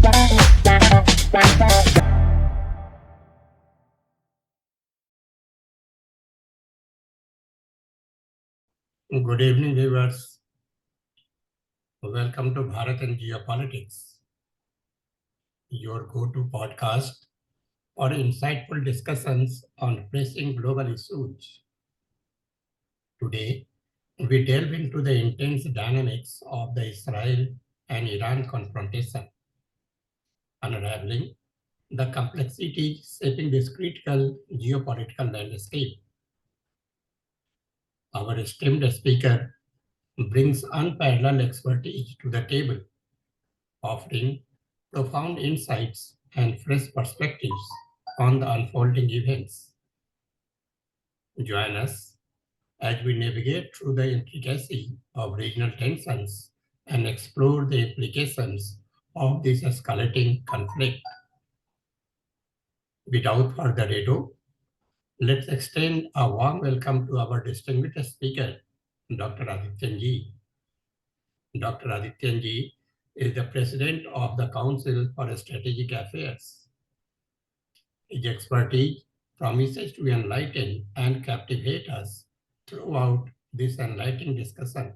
Good evening, viewers. Welcome to Bharat and Geopolitics, your go-to podcast for insightful discussions on pressing global issues. Today, we delve into the intense dynamics of the Israel and Iran confrontation, unraveling the complexities shaping this critical geopolitical landscape. Our esteemed speaker brings unparalleled expertise to the table, offering profound insights and fresh perspectives on the unfolding events. Join us as we navigate through the intricacy of regional tensions and explore the implications of this escalating conflict. Without further ado, let's extend a warm welcome to our distinguished speaker, Dr. Adityanjee. Dr. Adityanjee is the President of the Council for Strategic Affairs. His expertise promises to enlighten and captivate us throughout this enlightening discussion.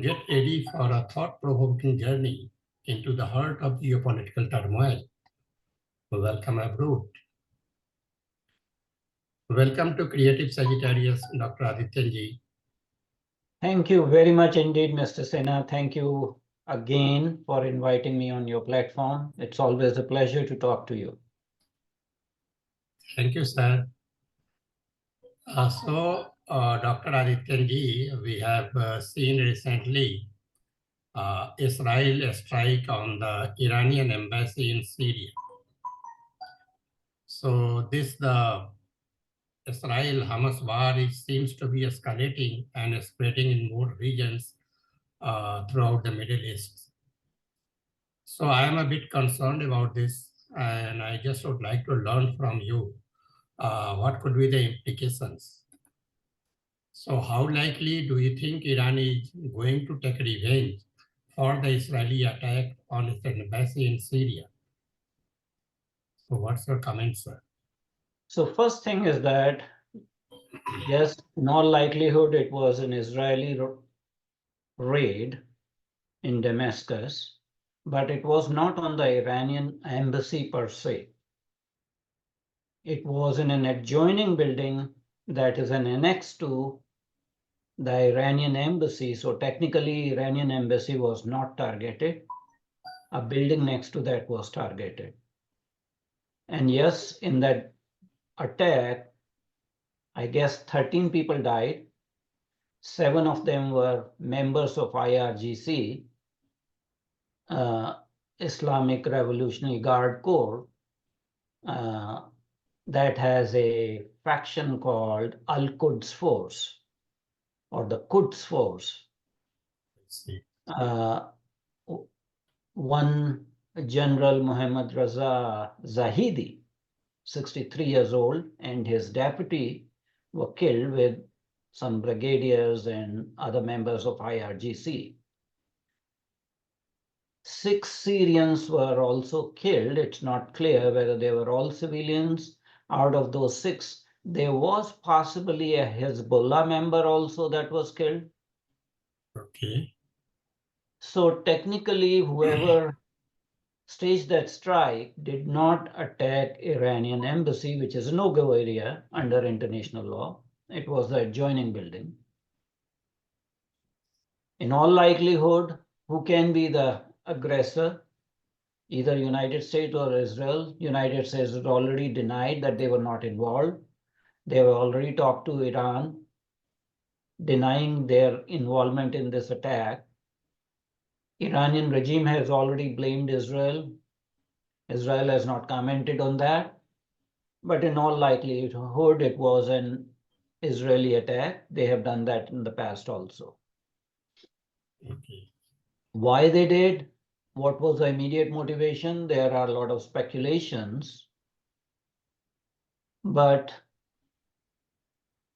Get ready for a thought-provoking journey into the heart of geopolitical turmoil. Welcome abroad. Welcome to Creative Sagittarius, Dr. Adityanjee. Thank you very much indeed, Mr. Sinha. Thank you again for inviting me on your platform. It's always a pleasure to talk to you. Thank you, sir. Dr. Adityanjee, we have seen recently Israel strike on the Iranian embassy in Syria. So the Israel-Hamas war seems to be escalating and spreading in more regions throughout the Middle East. So I am a bit concerned about this, and I just would like to learn from you what could be the implications. So how likely do you think Iran is going to take revenge for the Israeli attack on its embassy in Syria? So what's your comment, sir? So first thing is that, yes, in all likelihood, it was an Israeli raid in Damascus, but it was not on the Iranian embassy per se. It was in an adjoining building that is an annex to the Iranian embassy. So technically, Iranian embassy was not targeted. A building next to that was targeted. And yes, in that attack, I guess 13 people died. 7 of them were members of IRGC, Islamic Revolutionary Guard Corps, that has a faction called Al-Quds Force or the Quds Force. One General Muhammad Raza Zahidi, 63 years old, and his deputy were killed with some brigadiers and other members of IRGC. 6 Syrians were also killed. It's not clear whether they were all civilians. Out of those 6, there was possibly a Hezbollah member also that was killed. Okay. So technically, whoever staged that strike did not attack Iranian embassy, which is a no-go area under international law. It was the adjoining building. In all likelihood, who can be the aggressor? Either United States or Israel. United States has already denied that they were not involved. They have already talked to Iran, denying their involvement in this attack. Iranian regime has already blamed Israel. Israel has not commented on that. But in all likelihood, it was an Israeli attack. They have done that in the past also. Okay. Why they did? What was the immediate motivation? There are a lot of speculations. But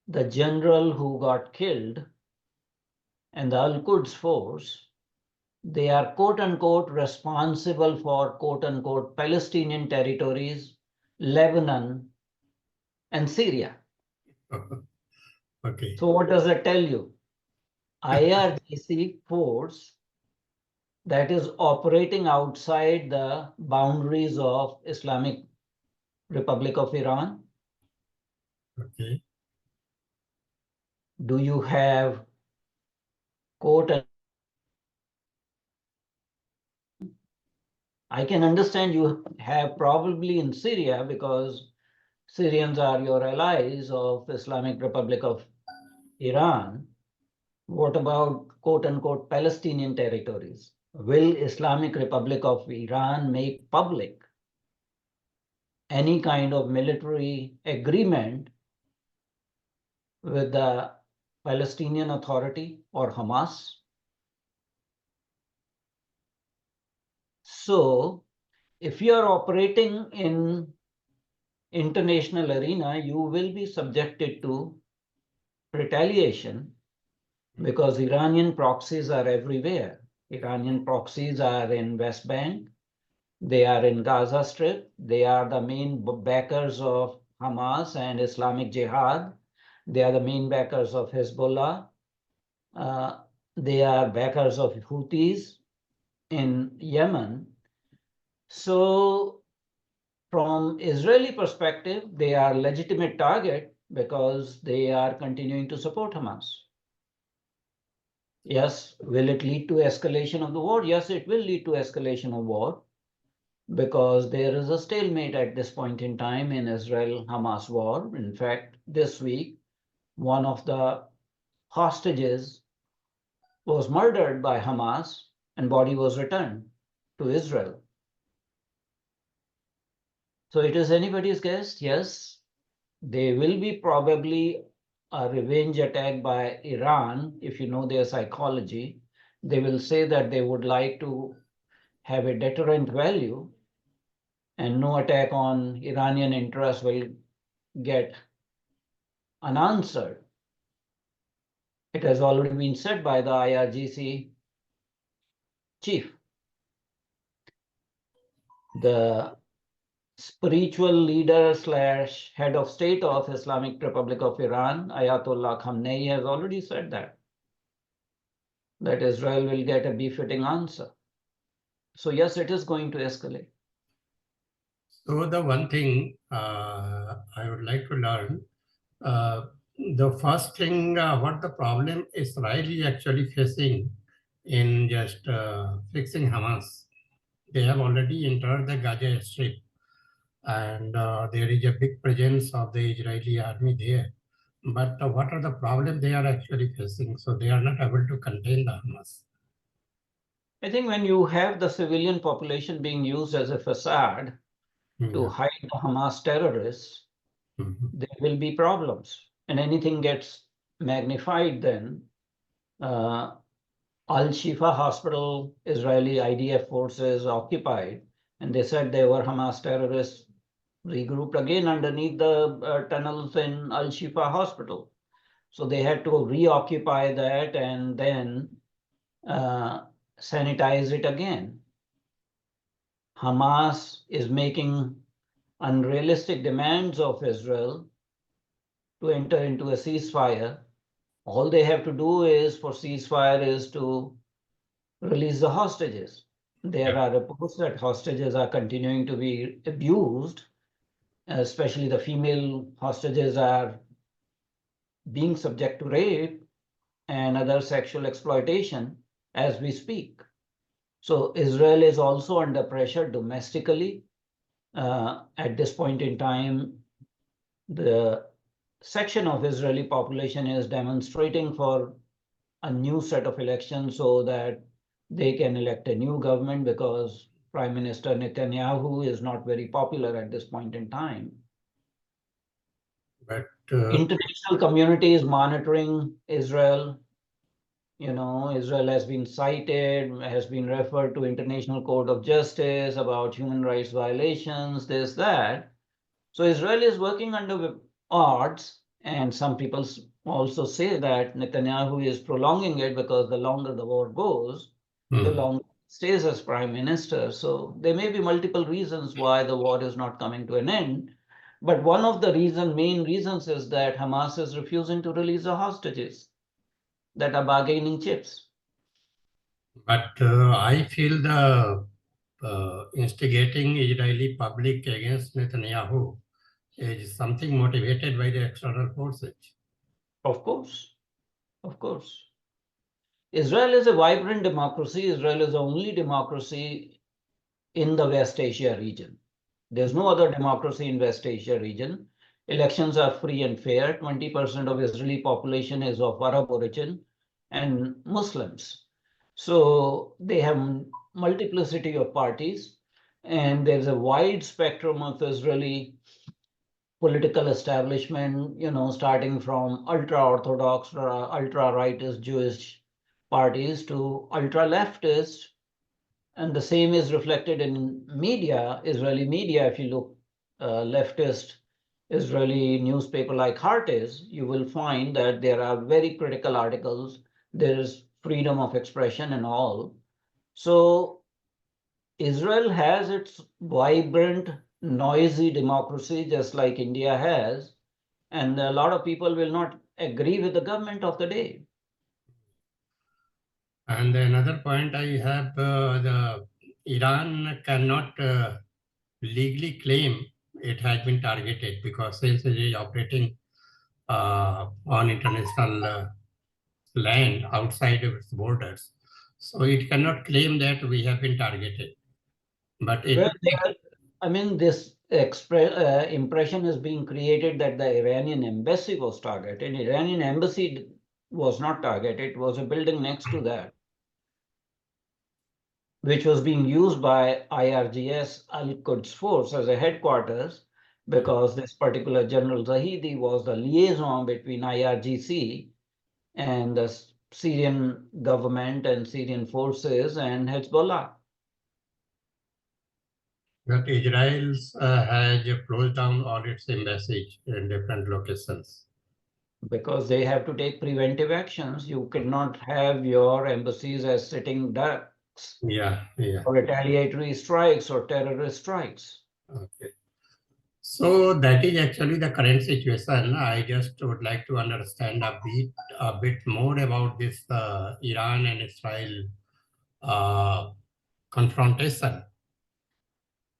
the general who got killed and the Al-Quds force, They are quote unquote responsible for quote unquote Palestinian territories, Lebanon, and Syria. Okay. So what does that tell you? IRGC force that is operating outside the boundaries of Islamic Republic of Iran. Okay. Do you have quote? I can understand you have probably in Syria because Syrians are your allies of Islamic Republic of Iran. What about quote unquote Palestinian territories? Will Islamic Republic of Iran make public any kind of military agreement with the Palestinian Authority or Hamas? So if you are operating in international arena, you will be subjected to retaliation because Iranian proxies are everywhere. Iranian proxies are in West Bank, they are in Gaza Strip, they are the main backers of Hamas and Islamic Jihad, they are the main backers of Hezbollah, they are backers of Houthis in Yemen. So from Israeli perspective, they are legitimate target because they are continuing to support Hamas. Yes, will it lead to escalation of the war? Yes, it will lead to escalation of war because there is a stalemate at this point in time in Israel-Hamas war. In fact, this week, one of the hostages was murdered by Hamas and body was returned to Israel. So it is anybody's guess. Yes, there will be probably a revenge attack by Iran. If you know their psychology, they will say that they would like to have a deterrent value and no attack on Iranian interests will get unanswered. It has already been said by the IRGC chief. The spiritual leader slash head of state of Islamic Republic of Iran, Ayatollah Khamenei, has already said that Israel will get a befitting answer. So yes, it is going to escalate. So the one thing I would like to learn, the first thing, what the problem Israel is actually facing in just fixing Hamas. They have already entered the Gaza Strip, and there is a big presence of the Israeli army there. But what are the problems they are actually facing? So they are not able to contain the Hamas. I think when you have the civilian population being used as a facade to hide the Hamas terrorists, there will be problems. And anything gets magnified then. Al-Shifa hospital, Israeli IDF forces occupied, and they said they were Hamas terrorists regrouped again underneath the tunnels in Al-Shifa hospital. So they had to reoccupy that and then sanitize it again. Hamas is making unrealistic demands of Israel to enter into a ceasefire. All they have to do is for ceasefire is to release the hostages. There are reports that hostages are continuing to be abused, especially the female hostages are being subject to rape and other sexual exploitation as we speak. So Israel is also under pressure domestically. At this point in time, the section of Israeli population is demonstrating for a new set of elections so that they can elect a new government because Prime Minister Netanyahu is not very popular at this point in time. But international community is monitoring Israel. You know, Israel has been cited, has been referred to International Court of Justice about human rights violations, this, that. So Israel is working under odds, and some people also say that Netanyahu is prolonging it because the longer the war goes, the longer he stays as prime minister. So there may be multiple reasons why the war is not coming to an end. But one of the main reasons is that Hamas is refusing to release the hostages that are bargaining chips. But I feel the instigating Israeli public against Netanyahu is something motivated by the external forces. Of course, of course. Israel is a vibrant democracy. Israel is the only democracy in the West Asia region. There's no other democracy in West Asia region. Elections are free and fair. 20% of Israeli population is of Arab origin and Muslims. So they have multiplicity of parties, and there's a wide spectrum of Israeli political establishment, starting from ultra-Orthodox or ultra-rightist Jewish parties to ultra-leftist. And the same is reflected in media, Israeli media. If you look leftist Israeli newspaper like Haaretz, you will find that there are very critical articles. There is freedom of expression and all. So Israel has its vibrant, noisy democracy, just like India has. And a lot of people will not agree with the government of the day. And another point I have, the Iran cannot legally claim it has been targeted because since it is operating on international land outside of its borders, so it cannot claim that we have been targeted. But it Well, will this impression is being created that the Iranian embassy was targeted. Iranian embassy was not targeted. It was a building next to that, which was being used by IRGS Al-Quds Force as a headquarters, because this particular General Zahidi was the liaison between IRGC and the Syrian government and Syrian forces and Hezbollah. But Israel has closed down all its embassies in different locations. Because they have to take preventive actions. You cannot have your embassies as sitting ducks Yeah. for retaliatory strikes or terrorist strikes. Okay. So that is actually the current situation. I just would like to understand a bit more about this Iran and Israel confrontation.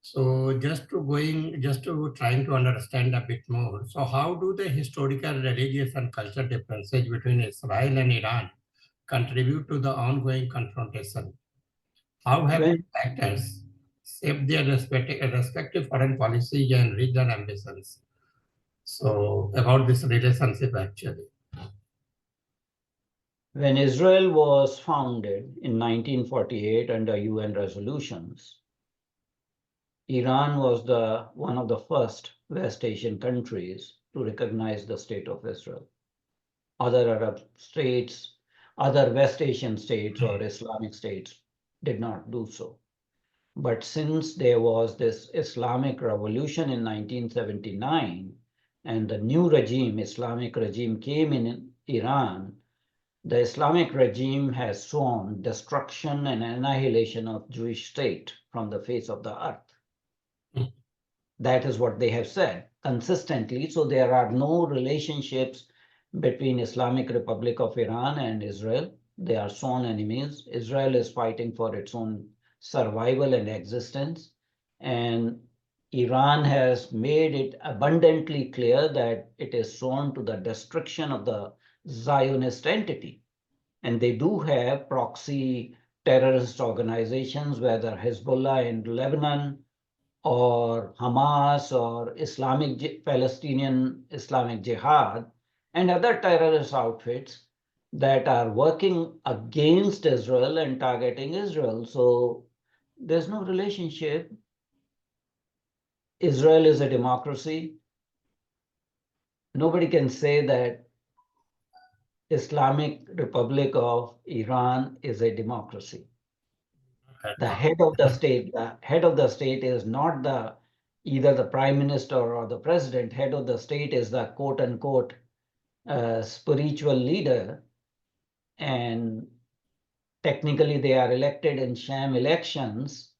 So just to trying to understand a bit more. So how do the historical, religious, and cultural differences between Israel and Iran contribute to the ongoing confrontation? How have these factors shaped their respective foreign policies and regional ambitions? So about this relationship actually. When Israel was founded in 1948 under UN resolutions, Iran was one of the first West Asian countries to recognize the state of Israel. Other Arab states, other West Asian states or Islamic states did not do so. But since there was this Islamic revolution in 1979 and the new regime, Islamic regime came in Iran, the Islamic regime has shown destruction and annihilation of Jewish state from the face of the earth. That is what they have said consistently. So there are no relationships between Islamic Republic of Iran and Israel. They are sworn enemies. Israel is fighting for its own survival and existence. And Iran has made it abundantly clear that it is sworn to the destruction of the Zionist entity. And they do have proxy terrorist organizations, whether Hezbollah in Lebanon or Hamas or Palestinian Islamic Jihad and other terrorist outfits that are working against Israel and targeting Israel. So there's no relationship. Israel is a democracy. Nobody can say that Islamic Republic of Iran is a democracy. The head of the state is not either the prime minister or the president. Head of the state is the quote unquote spiritual leader, and technically they are elected in sham elections,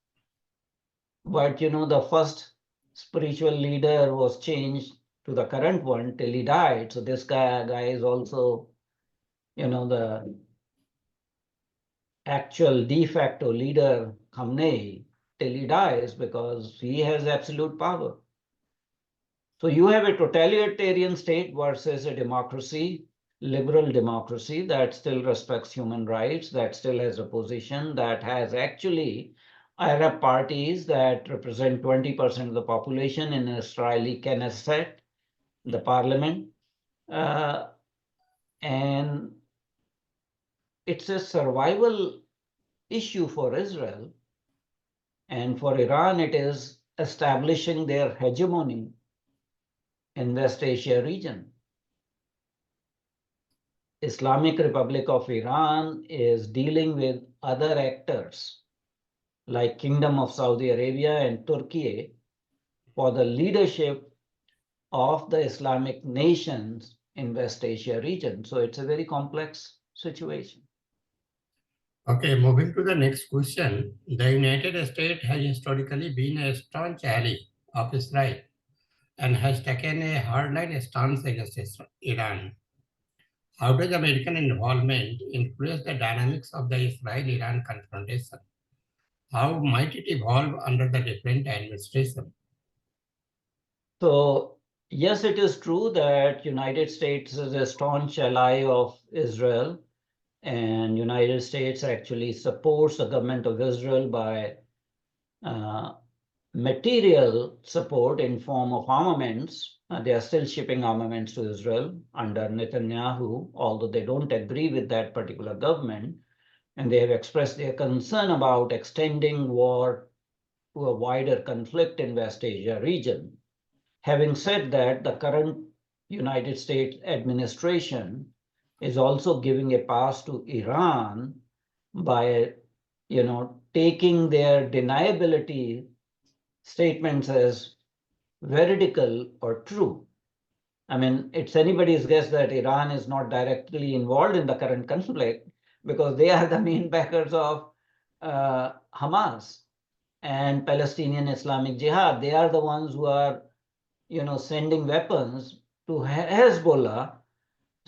but the first spiritual leader was changed to the current one till he died. So this guy is also, the actual de facto leader, Khamenei, till he dies, because he has absolute power. So you have a totalitarian state versus a democracy, liberal democracy that still respects human rights, that still has opposition, that has actually Arab parties that represent 20% of the population in Israeli Knesset, the parliament. And it's a survival issue for Israel. And for Iran, it is establishing their hegemony in West Asia region. Islamic Republic of Iran is dealing with other actors like Kingdom of Saudi Arabia and Turkey for the leadership of the Islamic nations in West Asia region. So it's a very complex situation. Okay, moving to the next question. The United States has historically been a staunch ally of Israel and has taken a hardline stance against Iran. How does American involvement influence the dynamics of the Israel-Iran confrontation? How might it evolve under the different administration? So yes, it is true that United States is a staunch ally of Israel, and United States actually supports the government of Israel by material support in form of armaments. They are still shipping armaments to Israel under Netanyahu, although they don't agree with that particular government. And they have expressed their concern about extending war to a wider conflict in West Asia region. Having said that, the current United States administration is also giving a pass to Iran by, taking their deniability statements as veridical or true. I mean, it's anybody's guess that Iran is not directly involved in the current conflict because they are the main backers of Hamas and Palestinian Islamic Jihad. They are the ones who are, sending weapons to Hezbollah.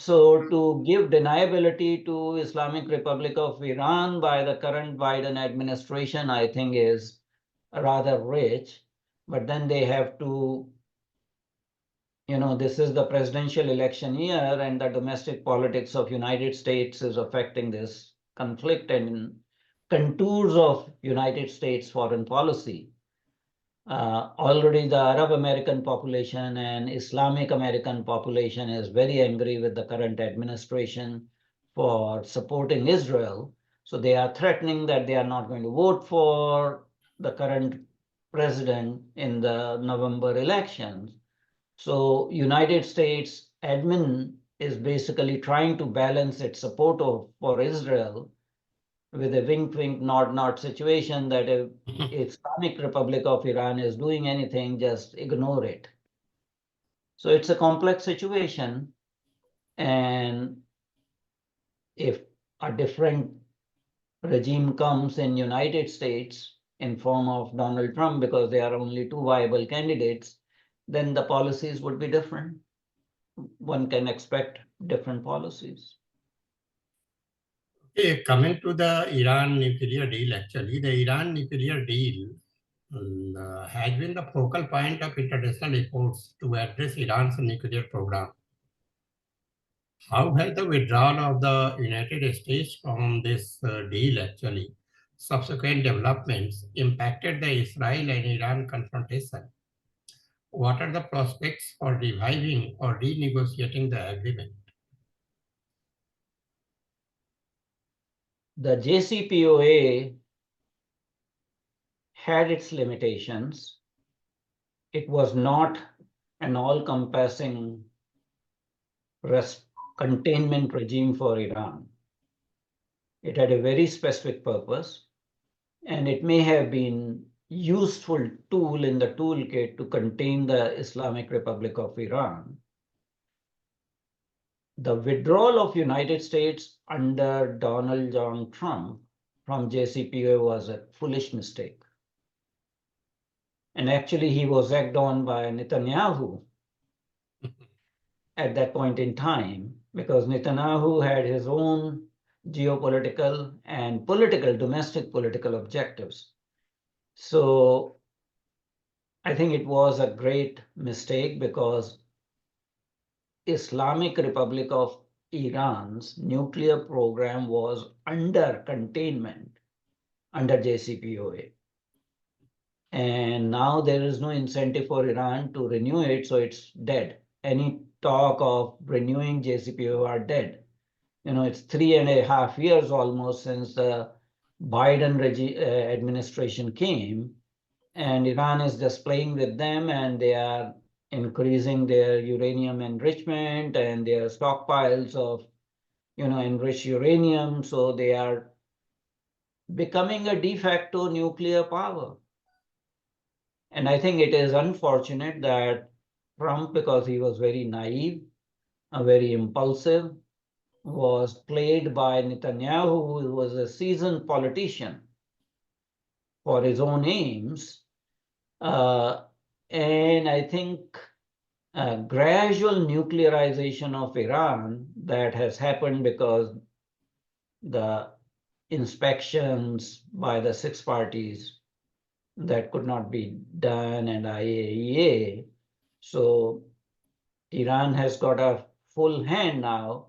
So to give deniability to Islamic Republic of Iran by the current Biden administration, I think is rather rich. But then they have to, this is the presidential election year, and the domestic politics of United States is affecting this conflict and contours of United States foreign policy. Already the Arab American population and Islamic American population is very angry with the current administration for supporting Israel. So they are threatening that they are not going to vote for the current president in the November elections. So United States admin is basically trying to balance its support for Israel with a wink, wink, nod, nod situation that if Islamic Republic of Iran is doing anything, just ignore it. So it's a complex situation. And if a different regime comes in United States in form of Donald Trump, because there are only two viable candidates, then the policies would be different. One can expect different policies. Okay, coming to the Iran nuclear deal, actually, the Iran nuclear deal has been the focal point of international efforts to address Iran's nuclear program. How has the withdrawal of the United States from this deal, actually, subsequent developments impacted the Israel and Iran confrontation? What are the prospects for reviving or renegotiating the agreement? The JCPOA had its limitations. It was not an all-encompassing containment regime for Iran. It had a very specific purpose, and it may have been useful tool in the toolkit to contain the Islamic Republic of Iran. The withdrawal of United States under Donald John Trump from JCPOA was a foolish mistake. And actually, he was egged on by Netanyahu at that point in time, because Netanyahu had his own geopolitical and political, domestic political objectives. So I think it was a great mistake, because Islamic Republic of Iran's nuclear program was under containment under JCPOA. And now there is no incentive for Iran to renew it, so it's dead. Any talk of renewing JCPOA are dead. It's 3.5 years almost since the Biden administration came, and Iran is just playing with them, and they are increasing their uranium enrichment and their stockpiles of enriched uranium. So they are becoming a de facto nuclear power. And I think it is unfortunate that Trump, because he was very naive, very impulsive, was played by Netanyahu, who was a seasoned politician, for his own aims. And I think a gradual nuclearization of Iran that has happened because the inspections by the 6 parties that could not be done, and IAEA. So Iran has got a full hand now,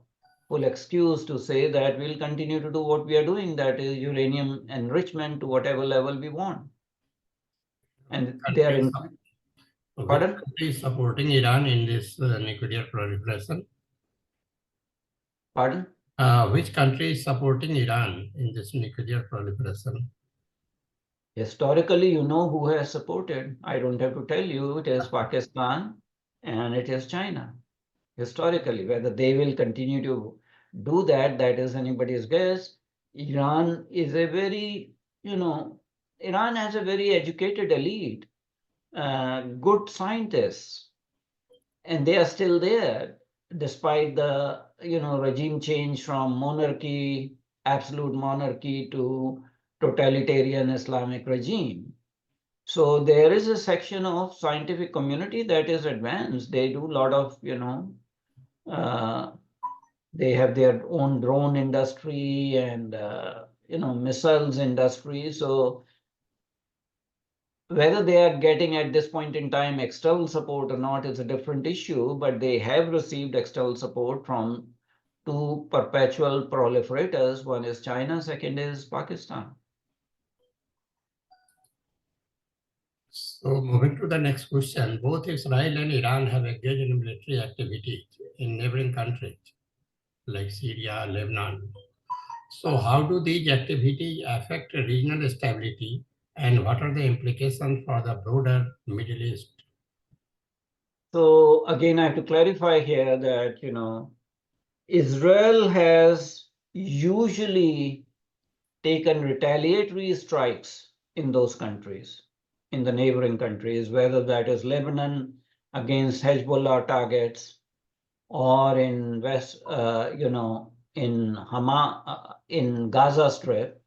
full excuse to say that we'll continue to do what we are doing, that is uranium enrichment to whatever level we want. And they are in. Which country is supporting Iran in this nuclear proliferation? Pardon? Which country is supporting Iran in this nuclear proliferation? Historically, who has supported. I don't have to tell you, it is Pakistan and it is China. Historically, whether they will continue to do that, that is anybody's guess. Iran is a very, Iran has a very educated elite, good scientists, and they are still there despite the, regime change from monarchy, absolute monarchy, to totalitarian Islamic regime. So there is a section of scientific community that is advanced. They do a lot of, they have their own drone industry and, missiles industry. So whether they are getting at this point in time external support or not is a different issue, but they have received external support from 2 perpetual proliferators. One is China, second is Pakistan. So moving to the next question, both Israel and Iran have engaged in military activities in neighboring countries like Syria, Lebanon. So how do these activities affect regional stability, and what are the implications for the broader Middle East? So again, I have to clarify here that, Israel has usually taken retaliatory strikes in those countries, in the neighboring countries, whether that is Lebanon against Hezbollah targets, or in in Hamas, in Gaza Strip.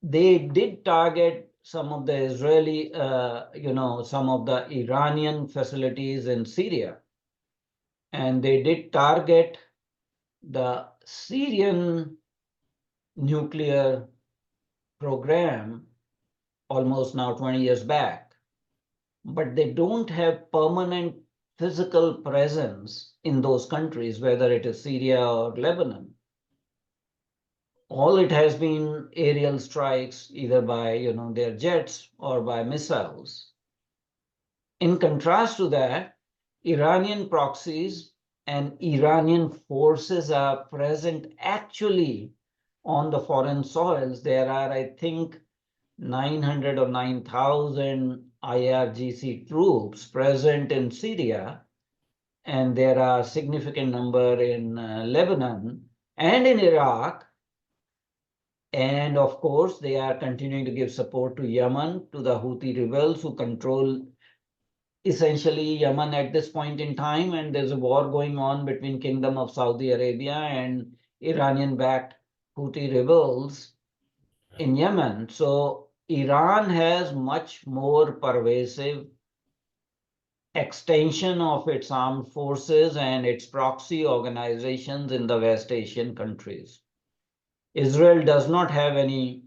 They did target some of the Israeli, some of the Iranian facilities in Syria. And they did target the Syrian nuclear program almost now 20 years back. But they don't have permanent physical presence in those countries, whether it is Syria or Lebanon. All it has been aerial strikes, either by their jets or by missiles. In contrast to that, Iranian proxies and Iranian forces are present actually on the foreign soils. There are, I think, 900 or 9,000 IRGC troops present in Syria, and there are significant number in Lebanon and in Iraq. And of course, they are continuing to give support to Yemen, to the Houthi rebels who control essentially Yemen at this point in time. And there's a war going on between Kingdom of Saudi Arabia and Iranian-backed Houthi rebels in Yemen. So Iran has much more pervasive extension of its armed forces and its proxy organizations in the West Asian countries. Israel does not have any,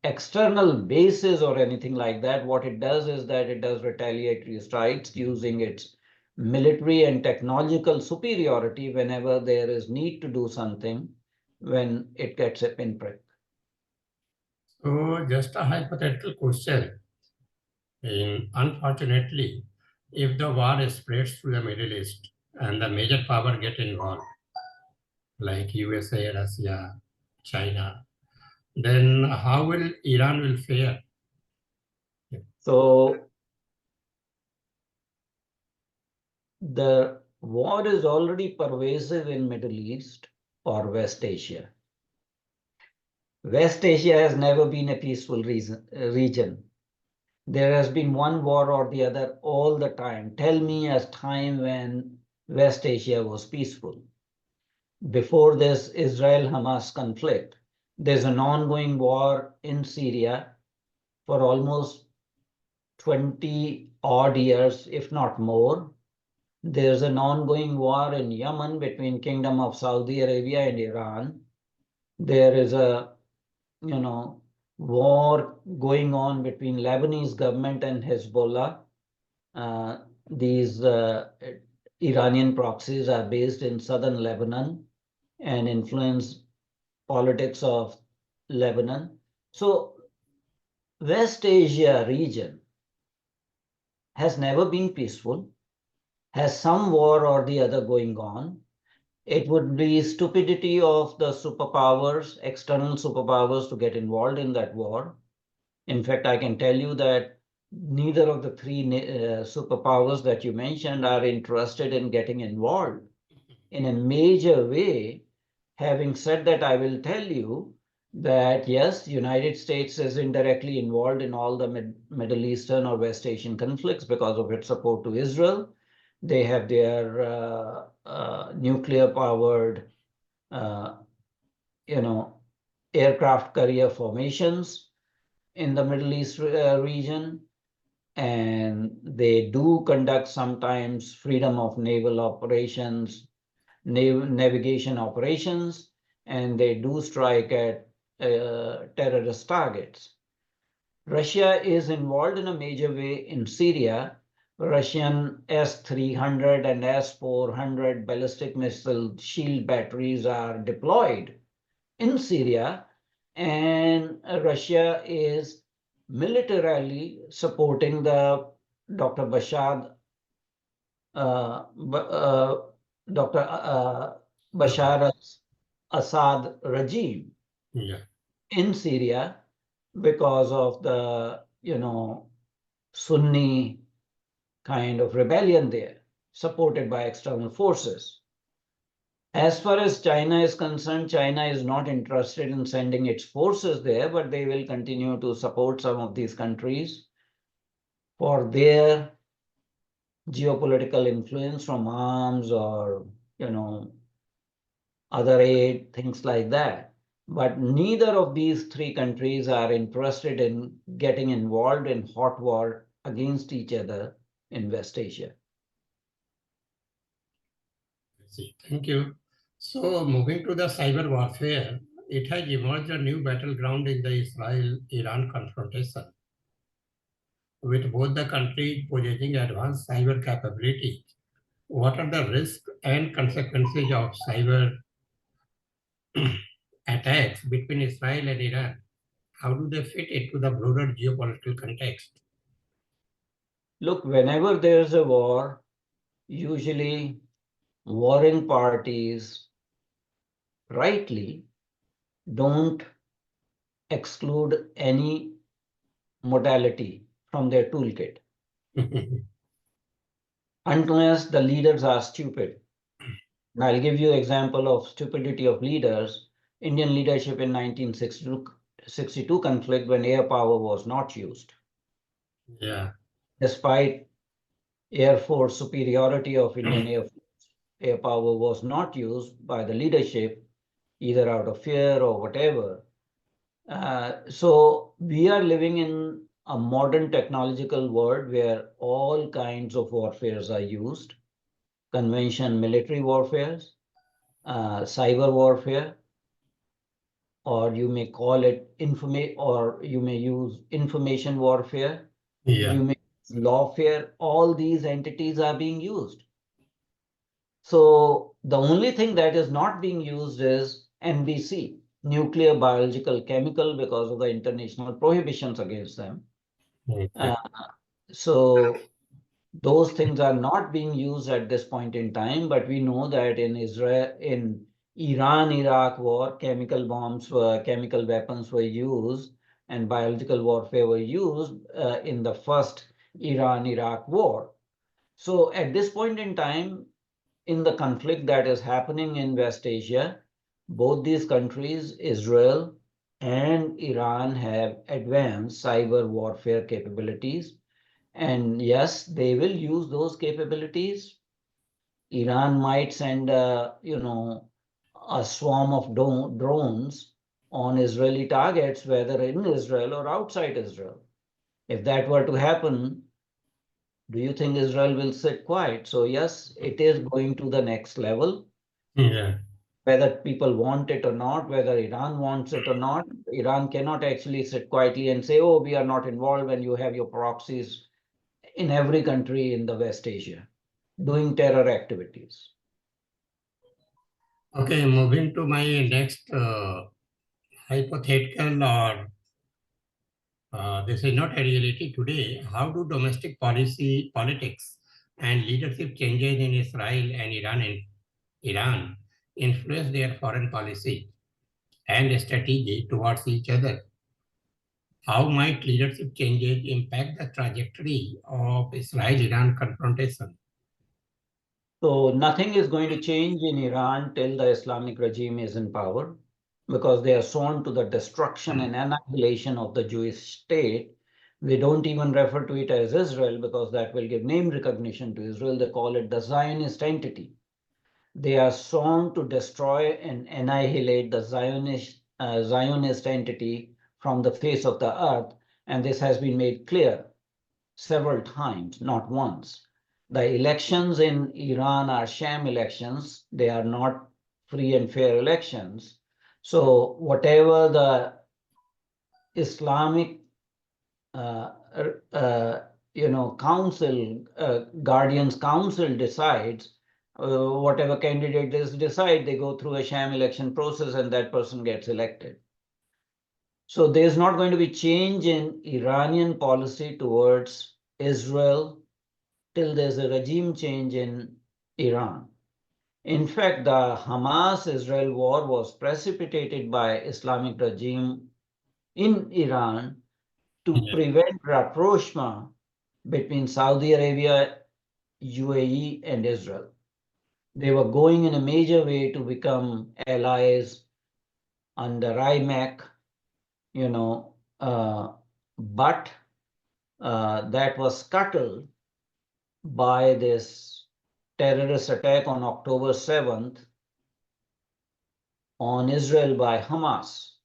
external bases or anything like that. What it does is that it does retaliatory strikes using its military and technological superiority whenever there is need to do something when it gets a pinprick. So just a hypothetical question. Unfortunately, if the war spreads to the Middle East and the major power get involved, like USA, Russia, China, then how will Iran will fare? So the war is already pervasive in Middle East or West Asia. West Asia has never been a peaceful region. There has been one war or the other all the time. Tell me a time when West Asia was peaceful. Before this Israel-Hamas conflict, there's an ongoing war in Syria for almost 20 odd years, if not more. There's an ongoing war in Yemen between Kingdom of Saudi Arabia and Iran. There is a, war going on between Lebanese government and Hezbollah. These Iranian proxies are based in southern Lebanon and influence politics of Lebanon. So West Asia region has never been peaceful, has some war or the other going on. It would be stupidity of the superpowers, external superpowers, to get involved in that war. In fact, I can tell you that neither of the three superpowers that you mentioned are interested in getting involved in a major way. Having said that, I will tell you that yes, the United States is indirectly involved in all the Middle Eastern or West Asian conflicts because of its support to Israel. They have their nuclear-powered, aircraft carrier formations in the Middle East region, and they do conduct sometimes freedom of naval operations, navigation operations, and they do strike at terrorist targets. Russia is involved in a major way in Syria. Russian S-300 and S-400 ballistic missile shield batteries are deployed in Syria, and Russia is militarily supporting the Dr. Bashar al-Assad regime in Syria because of the, Sunni kind of rebellion there, supported by external forces. As far as China is concerned, China is not interested in sending its forces there, but they will continue to support some of these countries for their geopolitical influence from arms or, other aid, things like that. But neither of these three countries are interested in getting involved in hot war against each other in West Asia. Thank you. So moving to the cyber warfare, it has emerged a new battleground in the Israel-Iran confrontation, with both the countries possessing advanced cyber capabilities. What are the risks and consequences of cyber attacks between Israel and Iran? How do they fit into the broader geopolitical context? Look, whenever there's a war, usually warring parties rightly don't exclude any modality from their toolkit unless the leaders are stupid. And I'll give you an example of stupidity of leaders. Indian leadership in 1962 conflict when air power was not used. Yeah. Despite Air Force superiority of Indian Air Force, air power was not used by the leadership, either out of fear or whatever. So we are living in a modern technological world where all kinds of warfares are used: conventional military warfares, cyber warfare, or you may call it or you may use information warfare, Yeah. you may use lawfare. All these entities are being used. So the only thing that is not being used is NBC, nuclear, biological, chemical, because of the international prohibitions against them. Okay. Uh, so those things are not being used at this point in time, but we know that in Iran-Iraq war, chemical weapons were used, and biological warfare were used in the first Iran-Iraq war. So at this point in time, in the conflict that is happening in West Asia, both these countries, Israel and Iran, have advanced cyber warfare capabilities. And yes, they will use those capabilities. Iran might send a swarm of drones on Israeli targets, whether in Israel or outside Israel. If that were to happen, do you think Israel will sit quiet? So yes, it is going to the next level. Yeah. Whether people want it or not, whether Iran wants it or not, Iran cannot actually sit quietly and say, oh, we are not involved when you have your proxies in every country in the West Asia doing terror activities. Okay, moving to my next hypothetical, or this is not a reality today. How do domestic politics, and leadership changes in Israel and Iran influence their foreign policy and strategy towards each other? How might leadership changes impact the trajectory of Israel-Iran confrontation? So nothing is going to change in Iran till the Islamic regime is in power, because they are sworn to the destruction and annihilation of the Jewish state. They don't even refer to it as Israel, because that will give name recognition to Israel. They call it the Zionist entity. They are sworn to destroy and annihilate the Zionist entity from the face of the earth, and this has been made clear several times, not once. The elections in Iran are sham elections. They are not free and fair elections. So whatever the Islamic uh, council, guardians council decides, whatever candidates decide, they go through a sham election process and that person gets elected. So there's not going to be change in Iranian policy towards Israel till there's a regime change in Iran. In fact, the Hamas-Israel war was precipitated by Islamic regime in Iran to Yeah. prevent rapprochement between Saudi Arabia, UAE, and Israel. They were going in a major way to become allies under IMAC, but that was scuttled by this terrorist attack on October 7th on Israel by Hamas.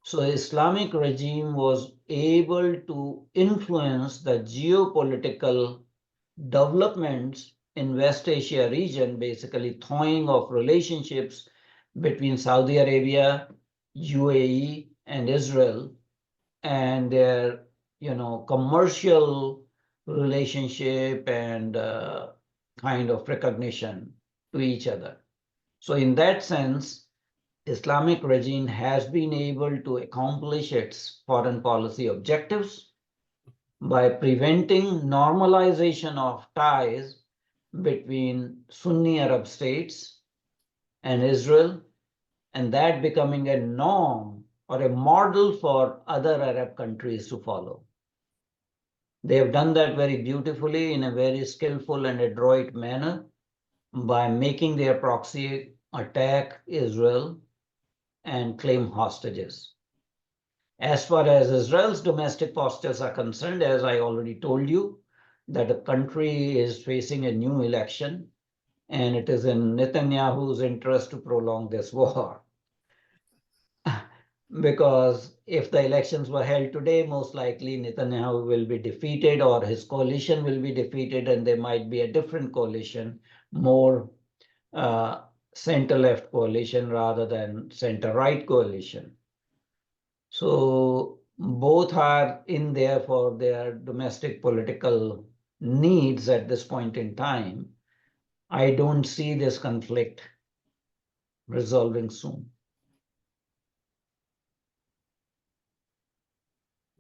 So Islamic regime was able to influence the geopolitical developments in West Asia region, basically thawing of relationships between Saudi Arabia, UAE, and Israel, and their commercial relationship and kind of recognition to each other. So in that sense, Islamic regime has been able to accomplish its foreign policy objectives by preventing normalization of ties between Sunni Arab states and Israel, and that becoming a norm or a model for other Arab countries to follow. They have done that very beautifully in a very skillful and adroit manner by making their proxy attack Israel and claim hostages. As far as Israel's domestic postures are concerned, as I already told you, that the country is facing a new election, and it is in Netanyahu's interest to prolong this war. because if the elections were held today, most likely Netanyahu will be defeated or his coalition will be defeated, and there might be a different coalition, more center-left coalition rather than center-right coalition. So both are in there for their domestic political needs at this point in time. I don't see this conflict resolving soon.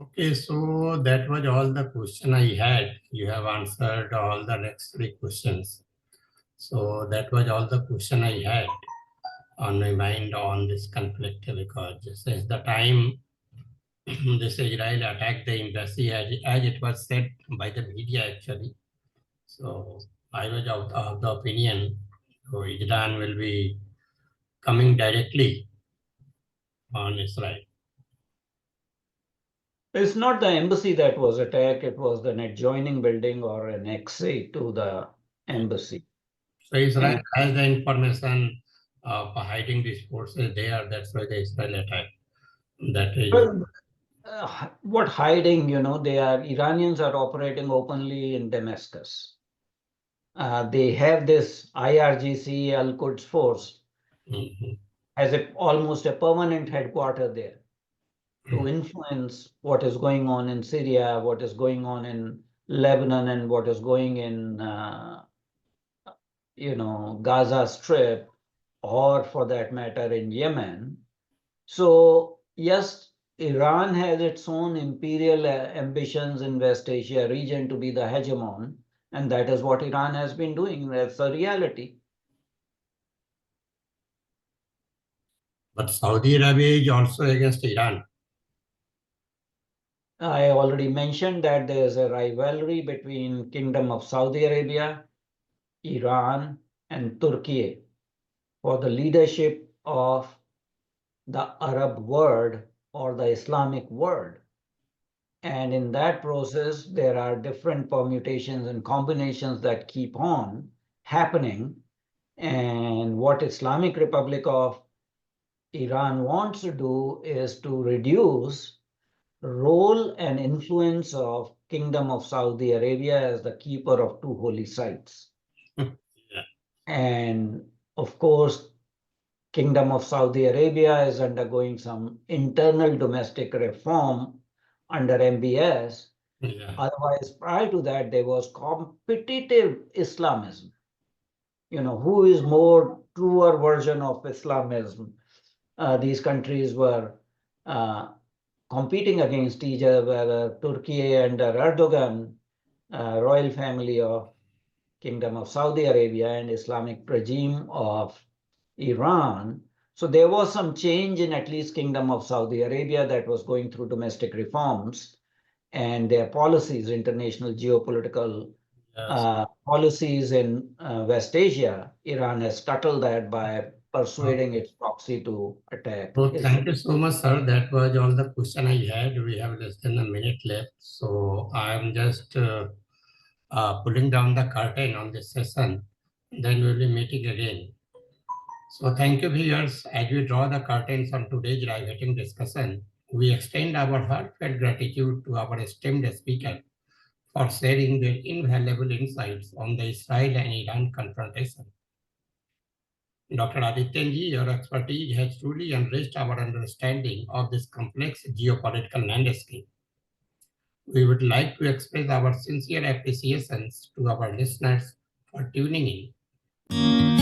Okay, so that was all the question I had. You have answered all the next three questions. So that was all the question I had on my mind on this conflict, because since the time this Israel attacked the embassy, as it was said by the media actually. So I was of the opinion, so Iran will be coming directly on Israel. It's not the embassy that was attacked, it was an adjoining building or an exit to the embassy. So Israel has the information of hiding these forces there. That's why the Israel attack. That is. Well, what hiding, Iranians are operating openly in Damascus. They have this IRGC Al-Quds force as almost a permanent headquarter there to influence what is going on in Syria, what is going on in Lebanon, and what is going in Gaza Strip, or for that matter in Yemen. So yes, Iran has its own imperial ambitions in West Asia region to be the hegemon, and that is what Iran has been doing. That's the reality. But Saudi Arabia is also against Iran. I already mentioned that there is a rivalry between Kingdom of Saudi Arabia, Iran, and Turkey for the leadership of the Arab world or the Islamic world. And in that process, there are different permutations and combinations that keep on happening. And what Islamic Republic of Iran wants to do is to reduce role and influence of Kingdom of Saudi Arabia as the keeper of two holy sites. Yeah. And of course, Kingdom of Saudi Arabia is undergoing some internal domestic reform under MBS. Yeah. Otherwise, prior to that, there was competitive Islamism. Who is more truer version of Islamism? These countries were competing against each other, whether Turkey under Erdogan, royal family of Kingdom of Saudi Arabia, and Islamic regime of Iran. So there was some change in at least Kingdom of Saudi Arabia that was going through domestic reforms, and their policies, international geopolitical policies in West Asia. Iran has scuttled that by persuading its proxy to attack. So thank you so much, sir. That was all the question I had. We have less than a minute left. So I'm just pulling down the curtain on this session. Then we'll be meeting again. So thank you, viewers. As we draw the curtains on today's riveting discussion, we extend our heartfelt gratitude to our esteemed speaker for sharing their invaluable insights on the Israel and Iran confrontation. Dr. Adityanjee, your expertise has truly enriched our understanding of this complex geopolitical landscape. We would like to express our sincere appreciations to our listeners for tuning in.